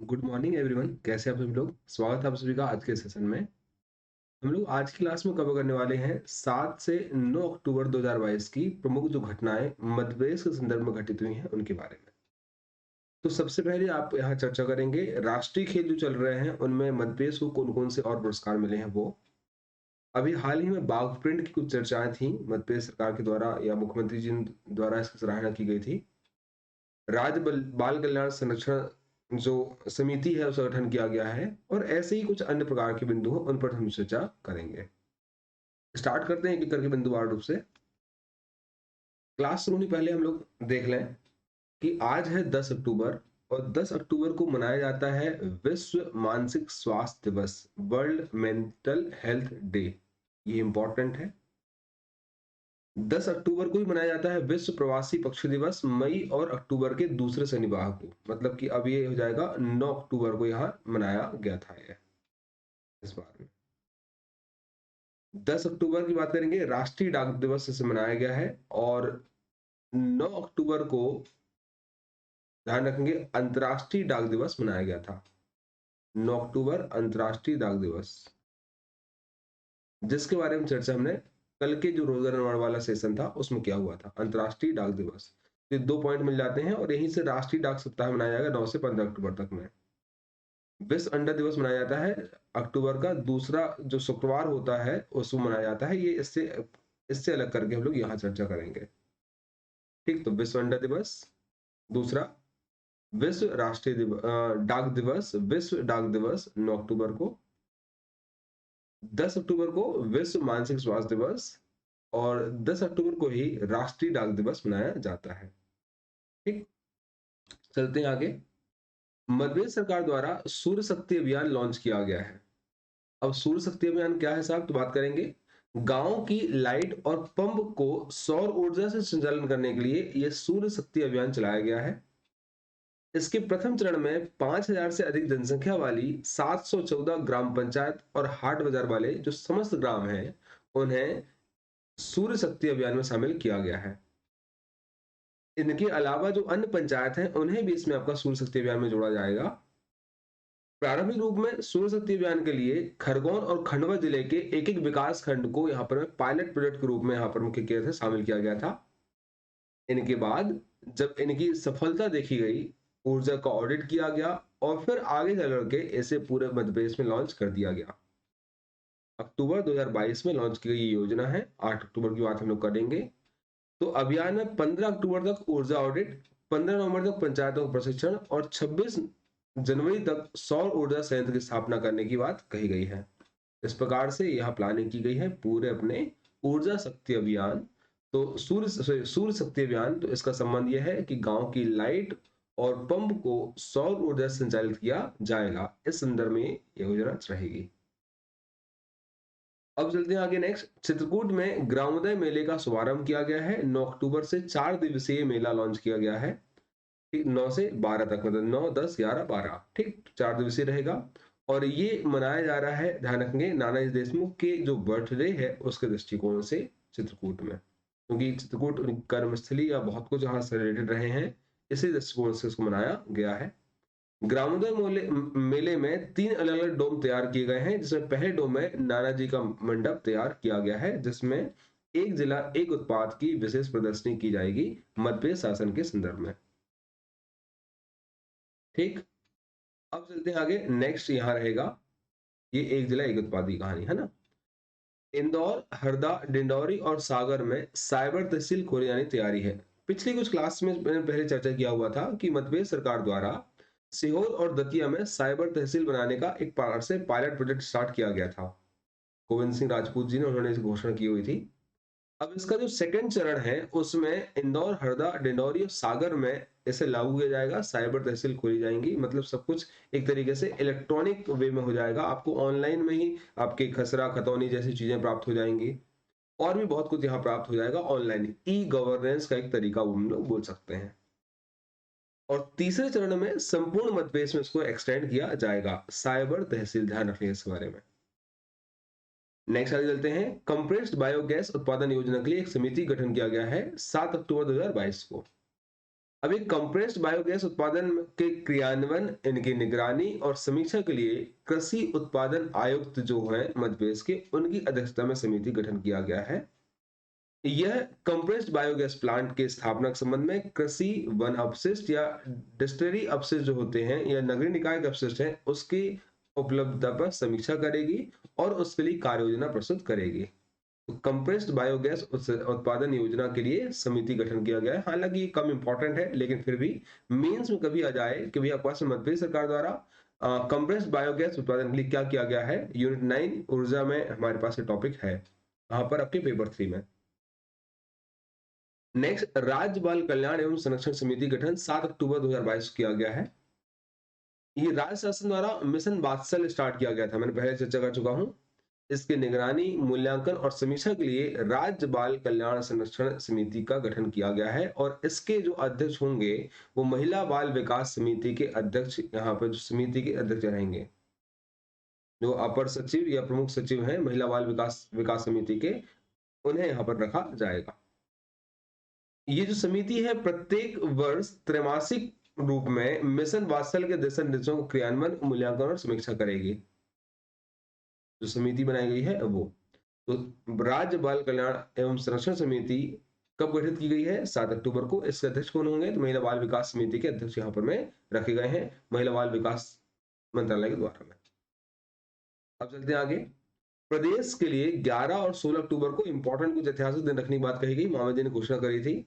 Good morning everyone, कैसे आप सभी लोग। स्वागत है आप सभी का आज के सेशन में। हम लोग आज की क्लास में कवर करने वाले हैं 7 से 9 अक्टूबर 2022 की प्रमुख जो घटनाएं मध्य प्रदेश के संदर्भ में घटित हुई हैं उनके बारे में। तो सबसे पहले आप यहाँ चर्चा करेंगे राष्ट्रीय खेल जो चल रहे हैं उनमें मध्य प्रदेश को कौन कौन से और पुरस्कार मिले हैं वो। अभी हाल ही में बाघ प्रिंट की कुछ चर्चाएं थी मध्य प्रदेश सरकार के द्वारा या मुख्यमंत्री जी द्वारा इसकी सराहना की गई थी। राज्य बाल कल्याण संरक्षण जो समिति है उसका गठन किया गया है और ऐसे ही कुछ अन्य प्रकार के बिंदु हैं उन पर हम चर्चा करेंगे। स्टार्ट करते हैं एक एक करके बिंदुवार रूप से। क्लास शुरू होने पहले हम लोग देख लें कि आज है 10 अक्टूबर और 10 अक्टूबर को मनाया जाता है विश्व मानसिक स्वास्थ्य दिवस, वर्ल्ड मेंटल हेल्थ डे। ये इंपॉर्टेंट है। 10 अक्टूबर को ही मनाया जाता है विश्व प्रवासी पक्षी दिवस, मई और अक्टूबर के दूसरे शनिवार को। मतलब कि अब ये हो जाएगा 9 अक्टूबर को यहाँ मनाया गया था ये इस बार में। 10 अक्टूबर की बात करेंगे, राष्ट्रीय डाक दिवस इसे मनाया गया है। और 9 अक्टूबर को ध्यान रखेंगे अंतर्राष्ट्रीय डाक दिवस मनाया गया था। 9 अक्टूबर अंतर्राष्ट्रीय डाक दिवस, जिसके बारे में चर्चा हमने कल के जो रोजगार निर्माण वाला सेशन था उसमें क्या हुआ था। अंतर्राष्ट्रीय डाक दिवस, ये 2 पॉइंट मिल जाते हैं और यहीं से राष्ट्रीय डाक सप्ताह मनाया जाएगा 9 से 15 अक्टूबर तक में। विश्व अंडा दिवस मनाया जाता है अक्टूबर का दूसरा जो शुक्रवार होता है उसको मनाया जाता है। ये इससे इससे अलग करके हम लोग यहाँ चर्चा करेंगे। ठीक, तो विश्व अंडा दिवस, दूसरा विश्व राष्ट्रीय डाक दिवस, विश्व डाक दिवस 9 अक्टूबर को। 10 अक्टूबर को विश्व मानसिक स्वास्थ्य दिवस और 10 अक्टूबर को ही राष्ट्रीय डाक दिवस मनाया जाता है। ठीक, चलते हैं आगे। मध्य प्रदेश सरकार द्वारा सूर्य शक्ति अभियान लॉन्च किया गया है। अब सूर्य शक्ति अभियान क्या है साहब, तो बात करेंगे गांव की लाइट और पंप को सौर ऊर्जा से संचालन करने के लिए यह सूर्य शक्ति अभियान चलाया गया है। इसके प्रथम चरण में 5,000 से अधिक जनसंख्या वाली 714 ग्राम पंचायत और हाट बाजार वाले जो समस्त ग्राम हैं उन्हें सूर्य शक्ति अभियान में शामिल किया गया है। इनके अलावा जो अन्य पंचायत हैं उन्हें भी इसमें आपका सूर्य शक्ति अभियान में जोड़ा जाएगा। प्रारंभिक रूप में सूर्य शक्ति अभियान के लिए खरगोन और खंडवा जिले के एक एक विकास खंड को यहाँ पर पायलट प्रोजेक्ट के रूप में यहाँ पर मुख्य किया था, शामिल किया गया था। इनके बाद जब इनकी सफलता देखी गई, ऊर्जा का ऑडिट किया गया और फिर आगे चल करके इसे पूरे मध्य प्रदेश में लॉन्च कर दिया गया। अक्टूबर 2022 में लॉन्च की गई ये योजना है। 8 अक्टूबर की बात हम लोग करेंगे। तो अभियान में 15 अक्टूबर तक ऊर्जा ऑडिट, 15 नवंबर तक पंचायतों का प्रशिक्षण और 26 जनवरी तक सौर ऊर्जा संयंत्र की स्थापना करने की बात कही गई है। इस प्रकार से यह प्लानिंग की गई है पूरे अपने ऊर्जा शक्ति अभियान। तो सूर्य शक्ति अभियान, तो इसका संबंध यह है कि गांव की लाइट और पंप को सौर ऊर्जा से संचालित किया जाएगा। इस संदर्भ में यह योजना रहेगी। अब चलते हैं आगे नेक्स्ट। चित्रकूट में ग्रामोदय मेले का शुभारंभ किया गया है। 9 अक्टूबर से 4 दिवसीय मेला लॉन्च किया गया है। ठीक, 9 से 12 तक, मतलब 9, 10, 11, 12, ठीक 4 दिवसीय रहेगा। और ये मनाया जा रहा है, ध्यान रखेंगे, नानाजी देशमुख के जो बर्थडे है उसके दृष्टिकोण से चित्रकूट में, क्योंकि चित्रकूट कर्मस्थली या बहुत कुछ यहाँ से रिलेटेड रहे हैं, इसी दृष्टिकोण से उसको मनाया गया है। ग्रामोदय मेले में 3 अलग अलग डोम तैयार किए गए हैं, जिसमें पहले डोम में नानाजी का मंडप तैयार किया गया है, जिसमें एक जिला एक उत्पाद की विशेष प्रदर्शनी की जाएगी मध्य प्रदेश शासन के संदर्भ में। ठीक, अब चलते हैं आगे। नेक्स्ट यहाँ रहेगा, ये एक जिला एक उत्पाद की कहानी है ना। इंदौर, हरदा, डिंडौरी और सागर में साइबर तहसील खोले जाने की तैयारी है। पिछली कुछ क्लास में मैंने पहले चर्चा किया हुआ था कि मध्य प्रदेश सरकार द्वारा सीहोर और दतिया में साइबर तहसील बनाने का एक प्रकार से पायलट प्रोजेक्ट स्टार्ट किया गया था। गोविंद सिंह राजपूत जी ने उन्होंने इस घोषणा की हुई थी। अब इसका जो सेकंड चरण है उसमें इंदौर, हरदा, डिंडौरी और सागर में इसे लागू किया जाएगा। साइबर तहसील खोली जाएंगी, मतलब सब कुछ एक तरीके से इलेक्ट्रॉनिक वे में हो जाएगा। आपको ऑनलाइन में ही आपके खसरा खतौनी जैसी चीजें प्राप्त हो जाएंगी और भी बहुत कुछ यहाँ प्राप्त हो जाएगा ऑनलाइन। ई गवर्नेंस का एक तरीका वो हम लोग बोल सकते हैं। और तीसरे चरण में संपूर्ण मध्य प्रदेश में इसको एक्सटेंड किया जाएगा साइबर तहसील, ध्यान रखिए इस बारे में। नेक्स्ट आगे चलते हैं। कंप्रेस्ड बायोगैस उत्पादन योजना के लिए एक समिति गठन किया गया है 7 अक्टूबर 2022 को। अब एक कंप्रेस्ड बायोगैस उत्पादन के क्रियान्वयन, इनकी निगरानी और समीक्षा के लिए कृषि उत्पादन आयुक्त जो है मध्य प्रदेश के, उनकी अध्यक्षता में समिति गठन किया गया है। यह कंप्रेस्ड बायोगैस प्लांट के स्थापना के संबंध में कृषि, वन अपशिष्ट या डिस्टरी अपशिष्ट जो होते हैं या नगरीय निकाय के अपशिष्ट हैं, उसकी उपलब्धता पर समीक्षा करेगी और उसके लिए कार्य योजना प्रस्तुत करेगी। कंप्रेस्ड बायोगैस उत्पादन योजना के लिए समिति गठन किया गया है। हालांकि ये कम इंपॉर्टेंट है, लेकिन फिर भी मेंस में कभी आ जाए कि भैया आपके पास मध्य प्रदेश सरकार द्वारा कंप्रेस्ड बायोगैस उत्पादन के लिए क्या किया गया है, यूनिट 9 ऊर्जा में हमारे पास ये टॉपिक है वहां पर आपके पेपर 3 में। नेक्स्ट, राज्य बाल कल्याण एवं संरक्षण समिति गठन 7 अक्टूबर 2022 किया गया है। ये राज्य शासन द्वारा मिशन वात्सल्य स्टार्ट किया गया था, मैंने पहले चर्चा कर चुका हूं। इसकी निगरानी, मूल्यांकन और समीक्षा के लिए राज्य बाल कल्याण संरक्षण समिति का गठन किया गया है और इसके जो अध्यक्ष होंगे वो महिला बाल विकास समिति के अध्यक्ष, यहाँ पर जो समिति के अध्यक्ष रहेंगे, जो अपर सचिव या प्रमुख सचिव हैं महिला बाल विकास विकास समिति के, उन्हें यहाँ पर रखा जाएगा। ये जो समिति है प्रत्येक वर्ष त्रैमासिक रूप में मिशन वात्सल्य के दिशा निर्देशों को क्रियान्वयन, मूल्यांकन और समीक्षा करेगी। जो समिति बनाई गई है वो, तो राज्य बाल कल्याण एवं संरक्षण समिति कब गठित की गई है? 7 अक्टूबर को। इसके अध्यक्ष कौन होंगे? तो महिला बाल विकास समिति के अध्यक्ष यहाँ पर में रखे गए हैं महिला बाल विकास मंत्रालय के द्वारा में। अब चलते हैं आगे। प्रदेश के लिए 11 और 16 अक्टूबर को इंपॉर्टेंट कुछ ऐतिहासिक दिन रखने की बात कही गई, मामा जी ने घोषणा करी थी।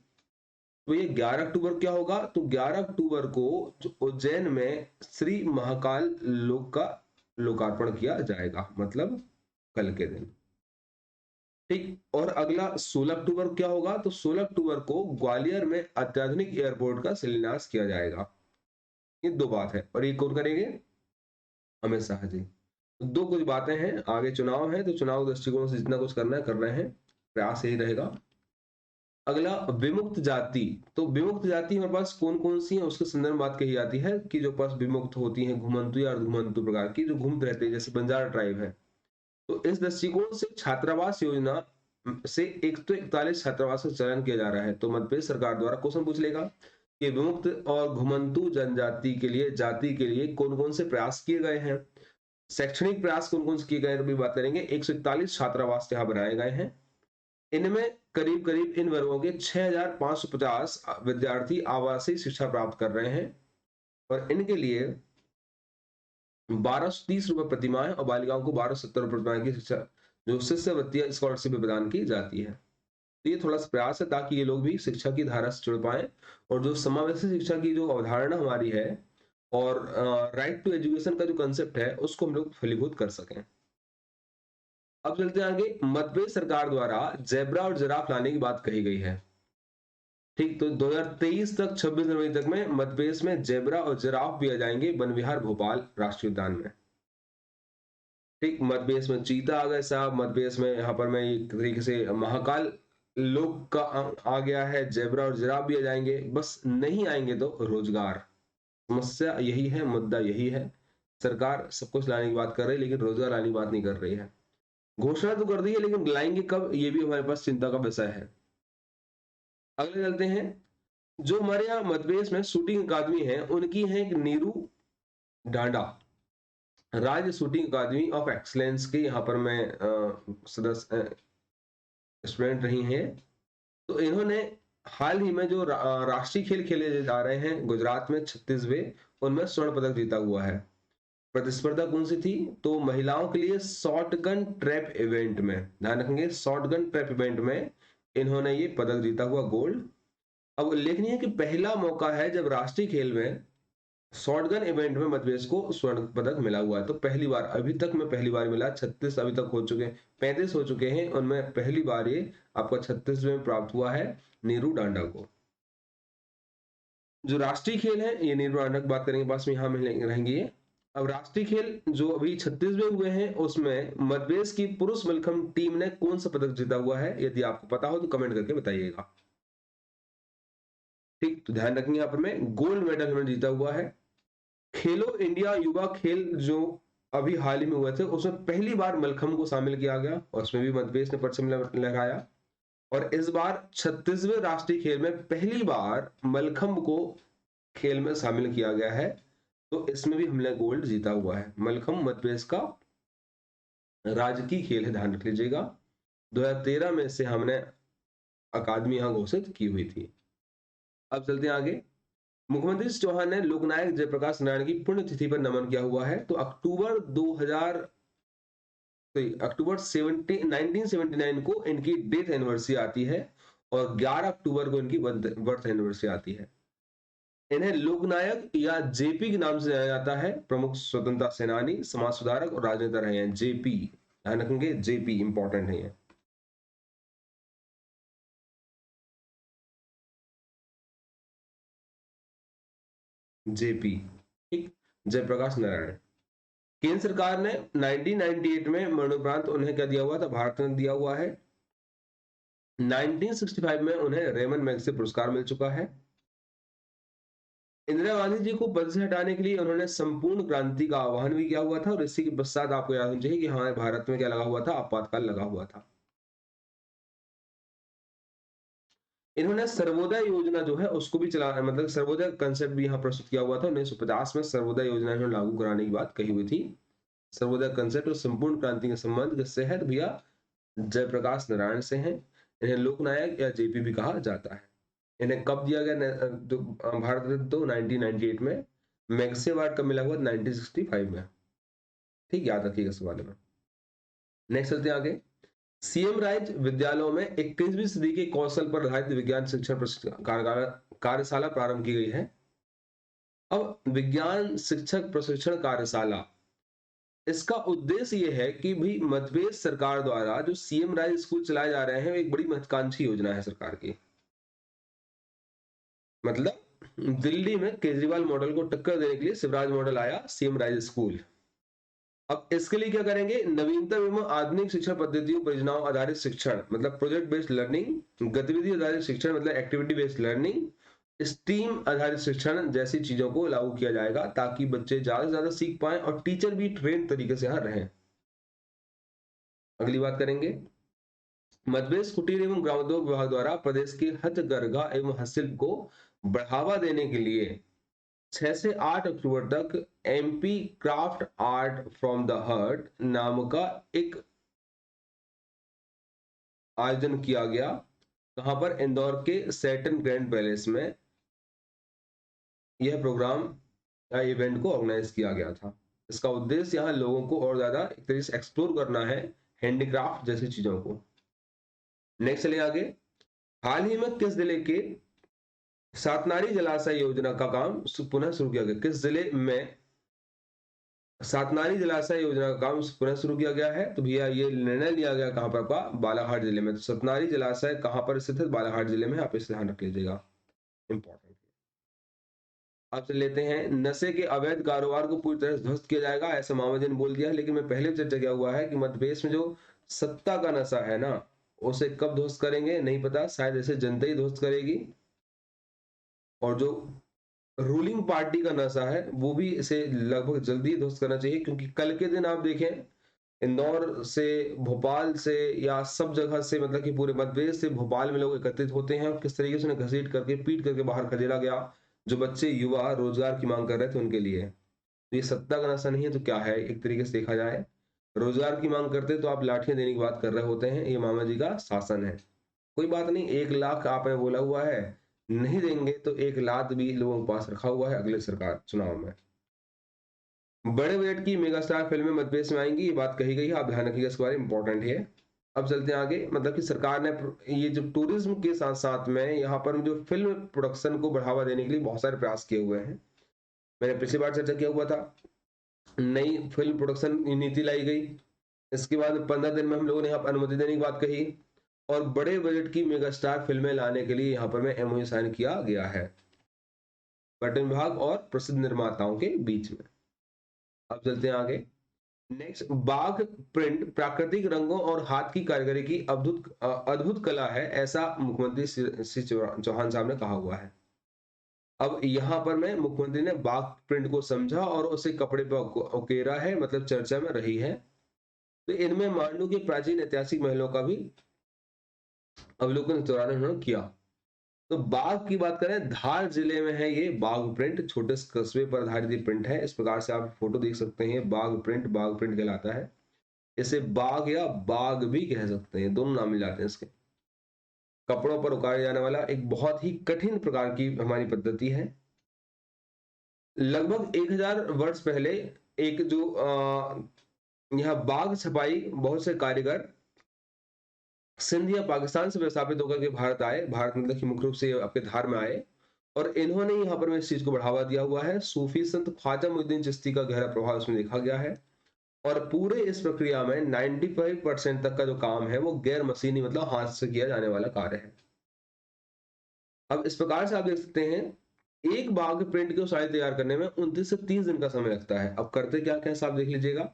तो ये 11 अक्टूबर क्या होगा? तो 11 अक्टूबर को उज्जैन में श्री महाकाल लोक का लोकार्पण किया जाएगा, मतलब कल के दिन। ठीक। और अगला 16 अक्टूबर क्या होगा? तो 16 अक्टूबर को ग्वालियर में अत्याधुनिक एयरपोर्ट का शिलान्यास किया जाएगा। ये दो बात है। और ये कौन करेंगे? अमित शाह जी। दो कुछ बातें हैं, आगे चुनाव है तो चुनाव दृष्टिकोण से जितना कुछ करना है कर रहे हैं, प्रयास यही रहेगा। अगला विमुक्त जाति। तो विमुक्त जाति हमारे पास कौन कौन सी है उसके संदर्भ में बात कही जाती है कि जो पास विमुक्त होती हैं, घुमंतु या अर्धघुमंतु प्रकार की, जो घूमते रहते हैं, जैसे बंजारा ट्राइब है। तो इस दृष्टिकोण से छात्रावास योजना से 141 छात्रावास का चयन किया जा रहा है। तो मध्य प्रदेश सरकार द्वारा क्वेश्चन पूछ लेगा कि विमुक्त और घुमंतु जनजाति के लिए, जाति के लिए कौन कौन से प्रयास किए गए हैं, शैक्षणिक प्रयास कौन कौन से किए गए हैं, भी बात करेंगे। 141 छात्रावास यहाँ बनाए गए हैं। इनमें करीब करीब इन वर्गों के 6550 विद्यार्थी आवासीय शिक्षा प्राप्त कर रहे हैं और इनके लिए 1230 रुपए प्रतिमाह है और बालिकाओं को 1270 रुपए प्रतिमाह की शिक्षा जो शिष्यवृत्ति स्कॉलरशिप प्रदान की जाती है। तो ये थोड़ा सा प्रयास है ताकि ये लोग भी शिक्षा की धारा से जुड़ पाए और जो समावेशी शिक्षा की जो अवधारणा हमारी है और राइट टू एजुकेशन का जो कंसेप्ट है उसको हम लोग फलीभूत कर सकें। अब चलते हैं आगे। मध्य प्रदेश सरकार द्वारा जेब्रा और जिराफ लाने की बात कही गई है। ठीक। तो 2023 तक 26 जनवरी तक में मध्य प्रदेश में जेब्रा और जिराफ भी आ जाएंगे वन विहार भोपाल राष्ट्रीय उद्यान में। ठीक। मध्य प्रदेश में चीता आ गए साहब, मध्य प्रदेश में यहाँ पर मैं एक तरीके से महाकाल लोक का आ गया है, जेब्रा और जिराफ भी आ जाएंगे। बस नहीं आएंगे तो रोजगार, समस्या यही है, मुद्दा यही है। सरकार सब कुछ लाने की बात कर रही है लेकिन रोजगार लाने की बात नहीं कर रही है। घोषणा तो कर दी है लेकिन लाएंगे कब, ये भी हमारे पास चिंता का विषय है। अगले चलते हैं। जो हमारे यहाँ मध्य प्रदेश में शूटिंग अकादमी है उनकी है एक नीरू डांडा, राज्य शूटिंग अकादमी ऑफ एक्सलेंस के यहाँ पर मैं सदस्य स्टूडेंट रही हैं। तो इन्होंने हाल ही में जो राष्ट्रीय खेल खेले जा रहे हैं गुजरात में 36वें, उनमें स्वर्ण पदक जीता हुआ है। प्रतिस्पर्धा कौन सी थी? तो महिलाओं के लिए शॉर्ट गन ट्रैप इवेंट में, ध्यान रखेंगे, शॉर्ट गन ट्रैप इवेंट में इन्होंने ये पदक जीता हुआ गोल्ड। अब उल्लेखनीय है कि पहला मौका है जब राष्ट्रीय खेल में शॉटगन इवेंट में मध्य प्रदेश को स्वर्ण पदक मिला हुआ है। तो पहली बार, अभी तक में पहली बार मिला। 36 अभी तक हो चुके हैं, 35 हो चुके हैं, उनमें पहली बार ये आपको 36 में प्राप्त हुआ है नीरू डांडा को। जो राष्ट्रीय खेल है ये नीरू डांडा की बात करेंगे, पास में यहाँ मिलेंगे रहेंगे ये। अब राष्ट्रीय खेल जो अभी 36वें हुए हैं उसमें मध्य प्रदेश की पुरुष मल्लखंब टीम ने कौन सा पदक जीता हुआ है? यदि आपको पता हो तो कमेंट करके बताइएगा। ठीक। तो ध्यान रखेंगे यहाँ पर मैं गोल्ड मेडल उन्होंने जीता हुआ है। खेलो इंडिया युवा खेल जो अभी हाल ही में हुए थे उसमें पहली बार मलखंब को शामिल किया गया और उसमें भी मध्य प्रदेश ने परचम लहराया। और इस बार 36वें राष्ट्रीय खेल में पहली बार मलखंब को खेल में शामिल किया गया है, तो इसमें भी हमने गोल्ड जीता हुआ है। मलखंब मध्य प्रदेश का राजकीय खेल है, ध्यान रख लीजिएगा। 2013 में से हमने अकादमी यहां घोषित की हुई थी। अब चलते हैं आगे। मुख्यमंत्री श्री चौहान ने लोकनायक जयप्रकाश नारायण की पुण्यतिथि पर नमन किया हुआ है, तो अक्टूबर 1979 को इनकी डेथ एनिवर्सरी आती है और 11 अक्टूबर को इनकी बर्थ एनिवर्सरी आती है। इन्हें लोकनायक या जेपी के नाम से जाना जाता है। प्रमुख स्वतंत्रता सेनानी, समाज सुधारक और राजनेता रहे हैं। जेपी, ध्यान रखेंगे, जेपी इंपॉर्टेंट है ये। जेपी, ठीक, जयप्रकाश नारायण। केंद्र सरकार ने 1998 में मरणोपरांत उन्हें क्या दिया हुआ था? भारत रत्न दिया हुआ है। 1965 में उन्हें रेमन मैगसेसे पुरस्कार मिल चुका है। इंदिरा गांधी जी को पद से हटाने के लिए उन्होंने संपूर्ण क्रांति का आह्वान भी किया हुआ था, और इसी के पश्चात आपको याद होना चाहिए कि हाँ, भारत में क्या लगा हुआ था? आपातकाल लगा हुआ था। इन्होंने सर्वोदय योजना जो है उसको भी चला, मतलब सर्वोदय कंसेप्ट भी यहाँ प्रस्तुत किया हुआ था। 1950 में सर्वोदय योजना इन्होंने लागू कराने की बात कही हुई थी। सर्वोदय कंसेप्ट और संपूर्ण क्रांति के संबंध किससे है? तो भैया जयप्रकाश नारायण से हैं। इन्हें लोकनायक या जेपी भी कहा जाता है। इन्हें कब दिया गया भारत रत्न? तो 1998 में। मैग्सेसे अवार्ड कब मिला हुआ? 1965 में। ठीक, याद रखिएगा इस बारे में। नेक्स्ट चलते हैं आगे। सीएम राइज विद्यालयों में 21वीं सदी के कौशल पर आधारित विज्ञान शिक्षण कार्यशाला प्रारंभ की गई है। अब विज्ञान शिक्षक प्रशिक्षण कार्यशाला, इसका उद्देश्य यह है कि भाई मध्य प्रदेश सरकार द्वारा जो सीएम राइज स्कूल चलाए जा रहे हैं, एक बड़ी महत्वाकांक्षी योजना है सरकार की। मतलब दिल्ली में केजरीवाल मॉडल को टक्कर देने के लिए शिवराज मॉडल आया, सीएम राइज स्कूल। अब इसके लिए क्या करेंगे? नवीनतम एवं आधुनिक शिक्षण पद्धतियों परियोजनाओं आधारित शिक्षण, मतलब प्रोजेक्ट बेस्ड लर्निंग, गतिविधि आधारित शिक्षण मतलब एक्टिविटी बेस्ड लर्निंग, स्टीम आधारित शिक्षण जैसी चीजों को लागू किया जाएगा, ताकि बच्चे ज्यादा से ज्यादा सीख पाएं और टीचर भी ट्रेन तरीके से यहाँ रहें। अगली बात करेंगे। मध्य प्रदेश कुटीर एवं ग्रामोद्योग विभाग द्वारा प्रदेश के हथकरघा एवं हस्तशिल्प को बढ़ावा देने के लिए 6 से 8 अक्टूबर तक MP craft art from the heart नाम का एक आयोजन किया गया। कहां पर? इंदौर के सैटन ग्रैंड पैलेस में यह प्रोग्राम या इवेंट को ऑर्गेनाइज किया गया था। इसका उद्देश्य यहाँ लोगों को और ज्यादा एक तरीके से एक्सप्लोर करना है हैंडीक्राफ्ट जैसी चीजों को। नेक्स्ट चलिए आगे। हाल ही में किस जिले के सातनारी जलाशय योजना का काम पुनः शुरू किया गया? किस जिले में सातनारी जलाशय योजना का काम पुनः शुरू किया गया है? तो भैया ये निर्णय लिया गया कहां पर? आपका बालाघाट जिले में। तो सतनारी जलाशय कहां पर स्थित है? बालाघाट जिले में। आप इसे ध्यान रख लीजिएगा, इंपॉर्टेंट। अब चल लेते हैं। नशे के अवैध कारोबार को पूरी तरह से ध्वस्त किया जाएगा, ऐसा मामा जी ने बोल दिया है। लेकिन मैं पहले चर्चा किया हुआ है कि मध्य प्रदेश में जो सत्ता का नशा है ना, उसे कब ध्वस्त करेंगे नहीं पता, शायद ऐसे जनता ही ध्वस्त करेगी। और जो रूलिंग पार्टी का नशा है वो भी इसे लगभग जल्दी ध्वस्त करना चाहिए, क्योंकि कल के दिन आप देखें इंदौर से, भोपाल से या सब जगह से, मतलब कि पूरे मध्य प्रदेश से भोपाल में लोग एकत्रित होते हैं और किस तरीके से उन्हें घसीट करके पीट करके बाहर खदेड़ा गया। जो बच्चे युवा रोजगार की मांग कर रहे थे उनके लिए। तो ये सत्ता का नशा नहीं है तो क्या है? एक तरीके से देखा जाए, रोजगार की मांग करते तो आप लाठियां देने की बात कर रहे होते हैं। ये मामा जी का शासन है। कोई बात नहीं, 1 लाख आपने बोला हुआ है, नहीं देंगे तो 1 लाख भी लोगों के पास रखा हुआ है अगले सरकार चुनाव में। बड़े बजट की मेगा स्टार फिल्में मध्य प्रदेश में आएंगी, ये बात कही गई है, आप ध्यान रखिएगा, इसके बारे में इंपॉर्टेंट है। अब चलते हैं आगे। मतलब कि सरकार ने ये जो टूरिज्म के साथ साथ में यहाँ पर जो फिल्म प्रोडक्शन को बढ़ावा देने के लिए बहुत सारे प्रयास किए हुए हैं। मैंने पिछली बार चर्चा किया हुआ था, नई फिल्म प्रोडक्शन नीति लाई गई। इसके बाद 15 दिन में हम लोगों ने यहाँ पर अनुमति देने की बात कही, और बड़े बजट की मेगा स्टार फिल्में लाने के लिए यहाँ पर में एमओयू साइन किया गया है पर्यटन विभाग और प्रसिद्ध निर्माताओं के बीच में। अब चलते हैं आगे। नेक्स्ट, बाघ प्रिंट प्राकृतिक रंगों और हाथ की कारीगरी की अद्भुत कला है, ऐसा मुख्यमंत्री श्री चौहान साहब ने कहा हुआ है। अब यहाँ पर मैं मुख्यमंत्री ने बाघ प्रिंट को समझा और उसे कपड़े पर उकेरा है, मतलब चर्चा में रही है। तो इनमें मांडू के प्राचीन ऐतिहासिक महलों का भी अवलोकन इस दौरान उन्होंने किया। तो बाघ की बात करें, धार जिले में है ये बाघ प्रिंट, छोटे से कस्बे पर आधारित ये प्रिंट है। इस प्रकार से आप फोटो देख सकते हैं, बाघ प्रिंट कहलाता है। इसे बाघ या बाघ भी कह सकते हैं, दोनों नाम मिल जाते हैं इसके। कपड़ों पर उकारा जाने वाला एक बहुत ही कठिन प्रकार की हमारी पद्धति है। लगभग 1000 वर्ष पहले एक जो यह बाघ छपाई बहुत से कारीगर सिंध या पाकिस्तान से विस्थापित होकर के भारत आए, भारत मतलब कि मुख्य रूप से आपके धार में आए, और इन्होंने यहाँ पर इस चीज को बढ़ावा दिया हुआ है। सूफी संत ख्वाजा मुइनुद्दीन चिश्ती का गहरा प्रभाव इसमें देखा गया है। और पूरे इस प्रक्रिया में 95% तक का जो काम है वो गैर मशीनी मतलब हाथ से किया जाने वाला कार्य है। अब इस प्रकार से आप देख सकते हैं, एक बाघ प्रिंट की साड़ी तैयार करने में 29 से 30 दिन का समय लगता है। अब करते क्या क्या आप देख लीजिएगा।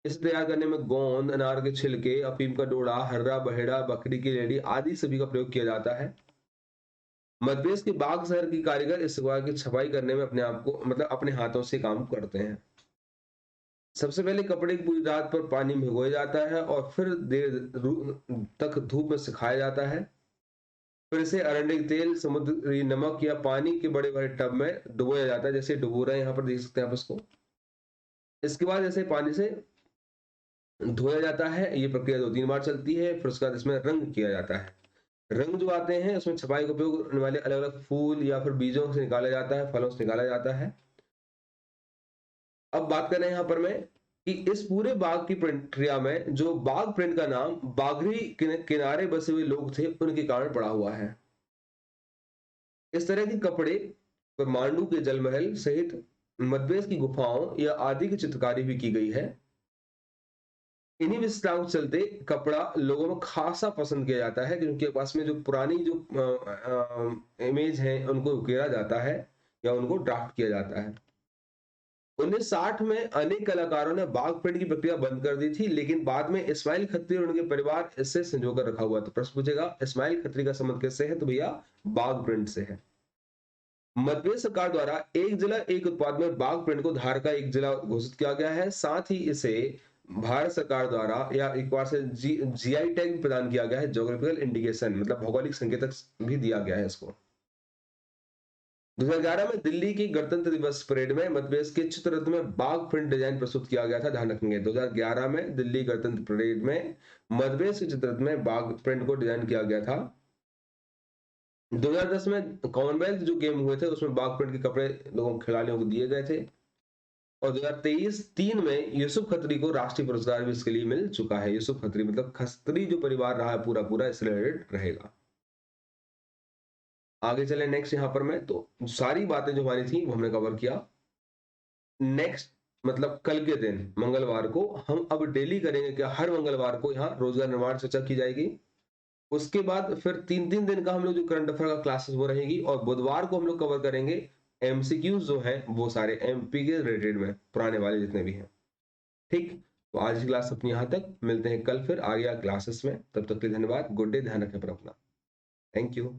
इसे तैयार करने में गोंद, अनार के छिलके, अफीम का डोरा, हर्रा, बहेड़ा, बकरी की लेड़ी आदि सभी का प्रयोग किया जाता है। मध्य प्रदेश के बाघ शहर की कारीगर इस प्रकार की छपाई करने में अपने आप को मतलब अपने हाथों से काम करते हैं। सबसे पहले कपड़े की पूरी रात पर पानी में भिगोया जाता है और फिर देर तक धूप में सुखाया जाता है। फिर इसे अरंडी के तेल, समुद्री नमक या पानी के बड़े बड़े टब में डुबोया जाता है, जैसे डुबो रहे हैं यहाँ पर देख सकते हैं आप इसको। इसके बाद ऐसे पानी से धोया जाता है। ये प्रक्रिया 2-3 बार चलती है। फिर उसके बाद इसमें रंग किया जाता है। रंग जो आते हैं उसमें छपाई का उपयोग होने वाले अलग अलग फूल या फिर बीजों से निकाला जाता है, फलों से निकाला जाता है। अब बात करें यहाँ पर मैं कि इस पूरे बाग की प्रक्रिया में जो बाग प्रिंट का नाम बाघरी किनारे बसे हुए लोग थे उनके कारण पड़ा हुआ है। इस तरह के कपड़े पर मांडू के जलमहल सहित मध्य की गुफाओं या आदि की चित्रकारी भी की गई है। इन्हीं विशेषताओं के चलते कपड़ा लोगों में खासा पसंद किया जाता है, क्योंकि पास में जो पुरानी जो इमेज है उनको उकेरा जाता है या उनको ड्राफ्ट किया जाता है। 1960 में अनेक कलाकारों ने बाघ प्रिंट की प्रक्रिया बंद कर दी थी, लेकिन बाद में इस्माइल खत्री और उनके परिवार इससे संजोकर रखा हुआ था। प्रश्न पूछेगा इस्माइल खत्री का संबंध किससे है, तो भैया बाघ प्रिंट से है। मध्य प्रदेश सरकार द्वारा एक जिला एक उत्पाद में बाघ प्रिंट को धार का एक जिला घोषित किया गया है। साथ ही इसे भारत सरकार द्वारा या एक बार से जीआई टैग प्रदान किया गया है, ज्योग्राफिकल इंडिकेशन मतलब भौगोलिक संकेतक भी दिया गया है इसको। 2011 में दिल्ली की गणतंत्र दिवस परेड में मध्य प्रदेश के चित्ररथ में बाघ प्रिंट डिजाइन प्रस्तुत किया गया था। ध्यान रखेंगे 2011 में दिल्ली गणतंत्र परेड में मध्य प्रदेश के चित्ररथ में बाघ प्रिंट को डिजाइन किया गया था। 2010 में कॉमनवेल्थ जो गेम हुए थे उसमें बाघ प्रिंट के कपड़े लोगों खिलाड़ियों को दिए गए थे। और 2023-3 में यूसुफ खत्री को राष्ट्रीय पुरस्कार भी इसके लिए मिल चुका है। यूसुफ खत्री मतलब खत्री जो परिवार रहा है पूरा पूरा इससे रिलेटेड रहेगा। आगे चले नेक्स्ट यहाँ पर मैं तो सारी बातें जो हमारी थी वो हमने कवर किया। नेक्स्ट मतलब कल के दिन मंगलवार को हम अब डेली करेंगे क्या, हर मंगलवार को यहाँ रोजगार निर्माण चर्चा की जाएगी। उसके बाद फिर 3-3 दिन का हम लोग जो करंट अफेयर का क्लासेस वो रहेगी, और बुधवार को हम लोग कवर करेंगे एमसीक्यूज जो है वो सारे एमपी के रिलेटेड में पुराने वाले जितने भी हैं। ठीक, तो आज की क्लास अपनी यहाँ तक, मिलते हैं कल फिर आगे क्लासेस में। तब तक के लिए धन्यवाद, गुड डे, ध्यान रखें अपना। Thank you.